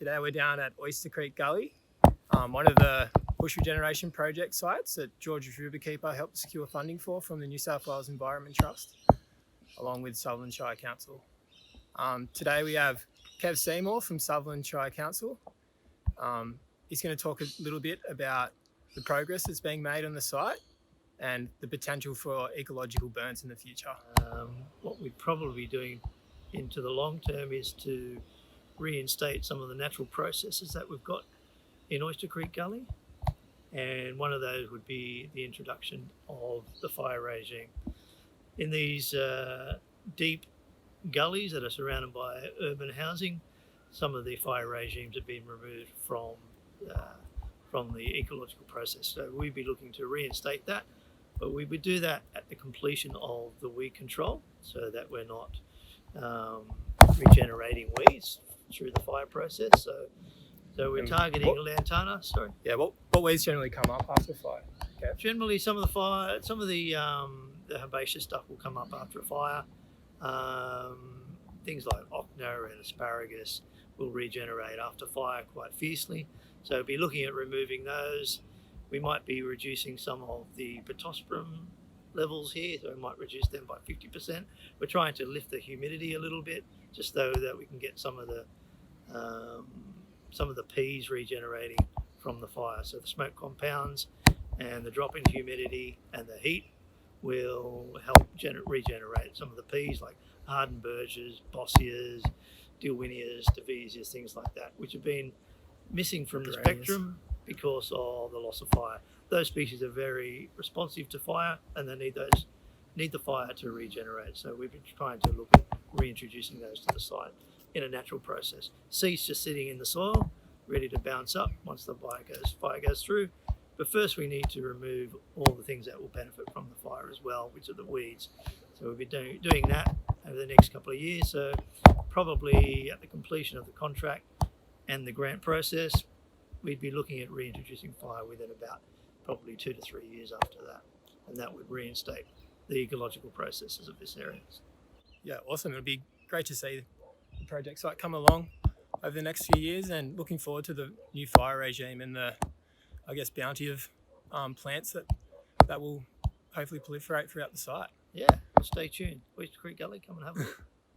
Today we're down at Oyster Creek Gully, one of the bush regeneration project sites that Georges Riverkeeper helped secure funding for from the New South Wales Environment Trust, along with Sutherland Shire Council. Today we have Seymour from Sutherland Shire Council. He's going to talk a little bit about the progress that's being made on the site and the potential for ecological burns in the future. What we'd probably be doing into the long term is to reinstate some of the natural processes that we've got in Oyster Creek Gully, and one of those would be the introduction of the fire regime. In these deep gullies that are surrounded by urban housing, some of the fire regimes have been removed from the ecological process. So we'd be looking to reinstate that, but we would do that at the completion of the weed control so that we're not regenerating weeds through the fire process. So we're targeting lantana. Sorry. Yeah. What weeds generally come up after fire? Okay. Generally, some of the herbaceous stuff will come up after a fire. Things like ochna and asparagus will regenerate after fire quite fiercely. So we'll be looking at removing those. We might be reducing some of the pittosporum levels here, so we might reduce them by 50%. We're trying to lift the humidity a little bit, just so that we can get some of the peas regenerating from the fire. So the smoke compounds and the drop in humidity and the heat will help regenerate some of the peas, like Hardenbergias, Bossias, Dilwinias, Devesias, things like that, which have been missing from the spectrum because of the loss of fire. Those species are very responsive to fire, and they need the fire to regenerate. So we've been trying to look at reintroducing those to the site in a natural process. Seeds just sitting in the soil, ready to bounce up once the fire goes through. But first we need to remove all the things that will benefit from the fire as well, which are the weeds. So we'll be doing that over the next couple of years. So probably at the completion of the contract and the grant process, we'd be looking at reintroducing fire within about probably 2 to 3 years after that. And that would reinstate the ecological processes of this area. Yeah, awesome. It'll be great to see the project site come along over the next few years, and looking forward to the new fire regime and the, bounty of plants that will hopefully proliferate throughout the site. Yeah, stay tuned. Oyster Creek Gully, come and have a look.